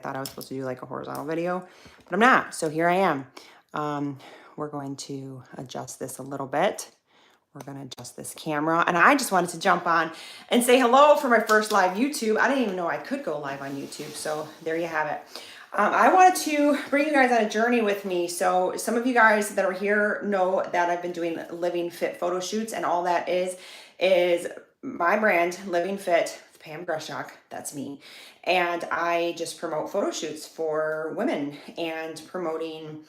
thought I was supposed to do like a horizontal video, but I'm not. So here I am. We're going to adjust this a little bit. We're going to adjust this camera. And I just wanted to jump on and say hello for my first live YouTube. I didn't even know I could go live on YouTube. So there you have it. I wanted to bring you guys on a journey with me. So some of you guys that are here know that I've been doing Living Fit photo shoots, and all that is my brand, Living Fit, Pam Greshak, that's me. And I just promote photo shoots for women and promoting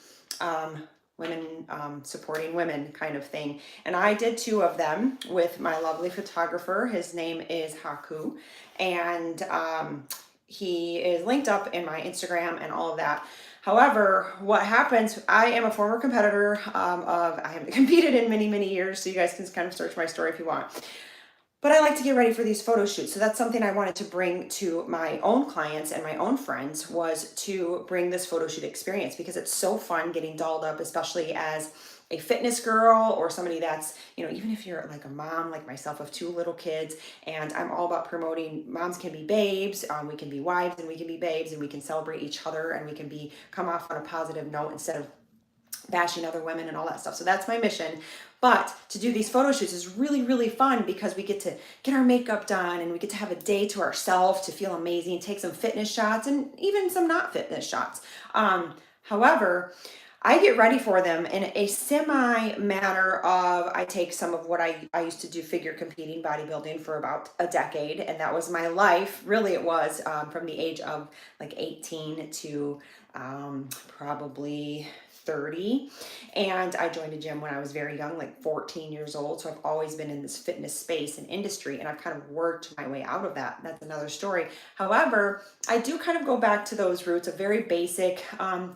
women, supporting women kind of thing. And I did 2 of them with my lovely photographer. His name is Haku. And he is linked up in my Instagram and all of that. However, what happens, I am a former competitor I haven't competed in many, many years, so you guys can kind of search my story if you want. But I like to get ready for these photo shoots. So that's something I wanted to bring to my own clients and my own friends, was to bring this photo shoot experience, because it's so fun getting dolled up, especially as a fitness girl or somebody that's, you know, even if you're like a mom like myself of 2 little kids. And I'm all about promoting moms can be babes, we can be wives and we can be babes, and we can celebrate each other, and we can come off on a positive note instead of bashing other women and all that stuff. So that's my mission. But to do these photo shoots is really, really fun, because we get to get our makeup done and we get to have a day to ourselves to feel amazing, take some fitness shots and even some not fitness shots. However, I get ready for them in a semi manner of, I take some of what I used to do figure competing bodybuilding for about a decade. And that was my life. Really, it was from the age of like 18 to probably 30. And I joined a gym when I was very young, like 14 years old. So I've always been in this fitness space and industry, and I've kind of worked my way out of that. That's another story. However, I do kind of go back to those roots of very basic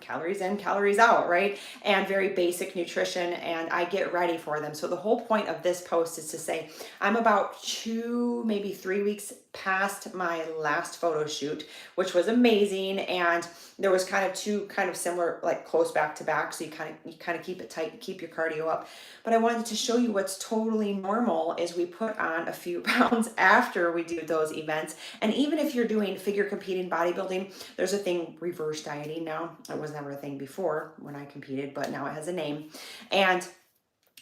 calories in, calories out, right? And very basic nutrition, and I get ready for them. So the whole point of this post is to say, I'm about 2, maybe 3 weeks past my last photo shoot, which was amazing. And there was kind of 2 kind of similar, like close back to back. So you kind of keep it tight, keep your cardio up. But I wanted to show you what's totally normal is we put on a few pounds after we do those events. And even if you're doing figure competing bodybuilding, there's a thing, reverse dieting now. It was never a thing before when I competed, but now it has a name. And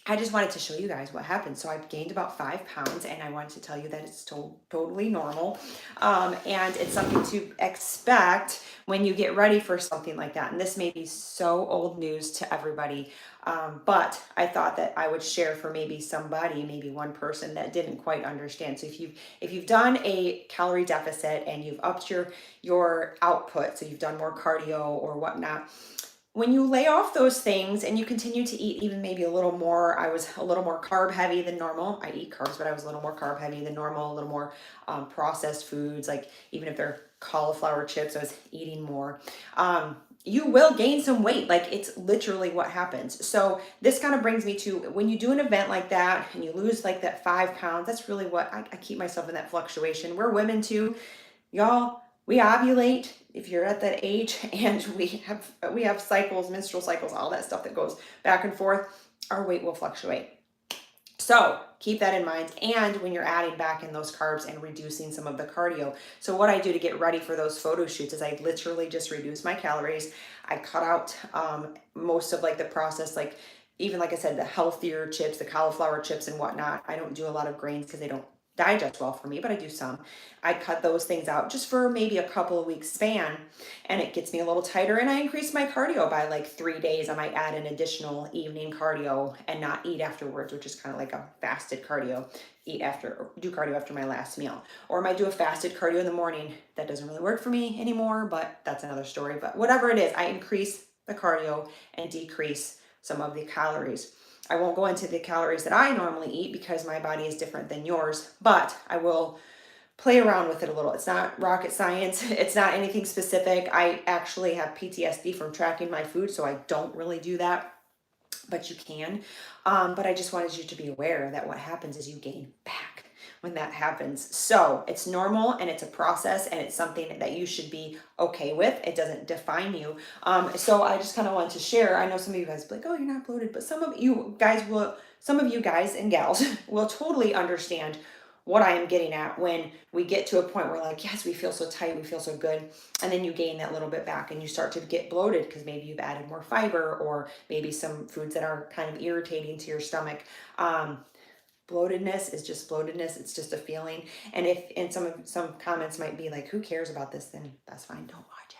I just wanted to show you guys what happened. So I've gained about 5 pounds, and I wanted to tell you that it's totally normal. And it's something to expect when you get ready for something like that. And this may be so old news to everybody, but I thought that I would share for maybe somebody, maybe one person that didn't quite understand. So if you've done a calorie deficit and you've upped your output, so you've done more cardio or whatnot, when you lay off those things and you continue to eat even maybe a little more, I was a little more carb heavy than normal. I eat carbs, but I was a little more carb heavy than normal, a little more processed foods, like even if they're cauliflower chips, I was eating more. You will gain some weight. Like, it's literally what happens. So this kind of brings me to, when you do an event like that and you lose like that 5 pounds, that's really what I keep myself in that fluctuation. We're women too, y'all. We ovulate if you're at that age, and we have cycles, menstrual cycles, all that stuff that goes back and forth. Our weight will fluctuate. So keep that in mind. And when you're adding back in those carbs and reducing some of the cardio. So what I do to get ready for those photo shoots is I literally just reduce my calories. I cut out most of like the processed, like even like I said, the healthier chips, the cauliflower chips and whatnot. I don't do a lot of grains because they don't digest well for me, but I do some. I cut those things out just for maybe a couple of weeks span, and it gets me a little tighter, and I increase my cardio by like 3 days. I might add an additional evening cardio and not eat afterwards, which is kind of like a fasted cardio. Do cardio after my last meal. Or I might do a fasted cardio in the morning. That doesn't really work for me anymore, but that's another story. But whatever it is, I increase the cardio and decrease some of the calories. I won't go into the calories that I normally eat because my body is different than yours, but I will play around with it a little. It's not rocket science. It's not anything specific. I actually have PTSD from tracking my food, so I don't really do that, but you can. But I just wanted you to be aware that what happens is you gain back when that happens. So it's normal, and it's a process, and it's something that you should be okay with. It doesn't define you. So I just kind of want to share. I know some of you guys be like, oh, you're not bloated, but some of you guys and gals will totally understand what I am getting at, when we get to a point where like, yes, we feel so tight, we feel so good, and then you gain that little bit back and you start to get bloated because maybe you've added more fiber or maybe some foods that are kind of irritating to your stomach. Bloatedness is just bloatedness. It's just a feeling. And if, and some comments might be like, who cares about this? Then that's fine. Don't watch it.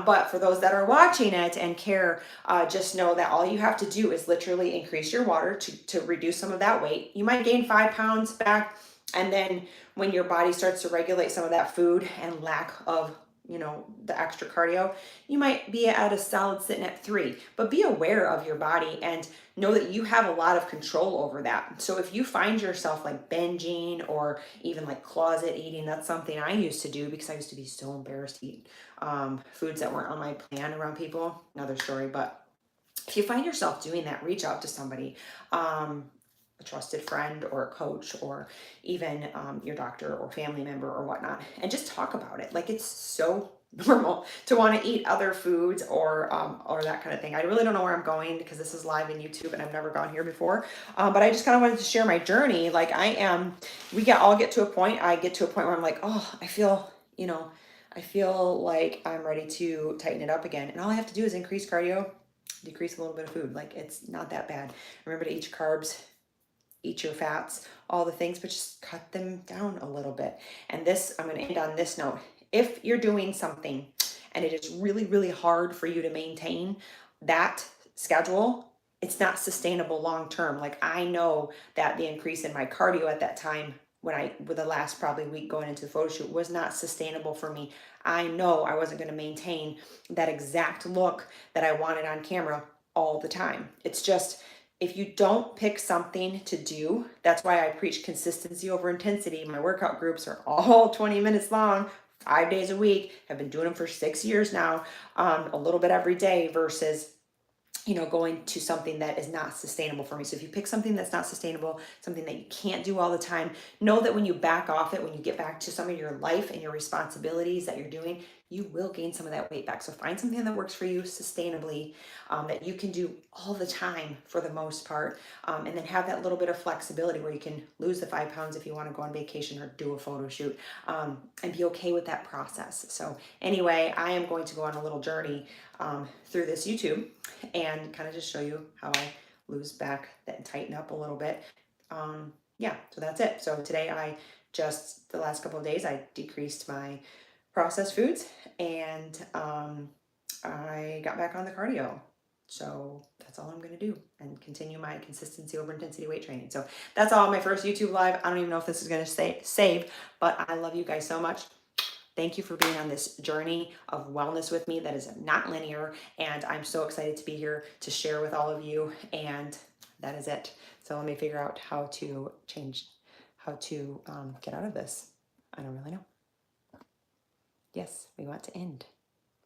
But for those that are watching it and care, just know that all you have to do is literally increase your water to reduce some of that weight. You might gain 5 pounds back. And then when your body starts to regulate some of that food and lack of, the extra cardio, you might be at a solid sitting at 3. But be aware of your body and know that you have a lot of control over that. So if you find yourself like binging or even like closet eating, that's something I used to do because I used to be so embarrassed to eat foods that weren't on my plan around people. Another story. But if you find yourself doing that, reach out to somebody, a trusted friend or a coach, or even your doctor or family member or whatnot, and just talk about it. Like, it's so normal to want to eat other foods or that kind of thing. I really don't know where I'm going because this is live in YouTube and I've never gone here before. But I just kind of wanted to share my journey. Like, all get to a point. I get to a point where I'm like, oh, I feel like I'm ready to tighten it up again. And all I have to do is increase cardio, decrease a little bit of food. Like, it's not that bad. Remember to eat your carbs, eat your fats, all the things, but just cut them down a little bit. And I'm going to end on this note. If you're doing something and it is really, really hard for you to maintain that schedule, it's not sustainable long term. Like, I know that the increase in my cardio at that time, with the last probably week going into the photo shoot, was not sustainable for me. I know I wasn't going to maintain that exact look that I wanted on camera all the time. It's just, if you don't pick something to do, that's why I preach consistency over intensity. My workout groups are all 20 minutes long, 5 days a week. I've been doing them for 6 years now, a little bit every day versus going to something that is not sustainable for me. So if you pick something that's not sustainable, something that you can't do all the time, know that when you back off it, when you get back to some of your life and your responsibilities that you're doing, you will gain some of that weight back. So find something that works for you sustainably, that you can do all the time for the most part, and then have that little bit of flexibility where you can lose the 5 pounds if you want to go on vacation or do a photo shoot, and be okay with that process. So anyway, I am going to go on a little journey through this YouTube and kind of just show you how I lose back and tighten up a little bit. Yeah, so that's it. So today the last couple of days, I decreased my processed foods and I got back on the cardio. So that's all I'm going to do, and continue my consistency over intensity weight training. So that's all, my first YouTube live. I don't even know if this is going to save, but I love you guys so much. Thank you for being on this journey of wellness with me that is not linear, and I'm so excited to be here to share with all of you, and that is it. So let me figure out how to get out of this. I don't really know. Yes, we want to end.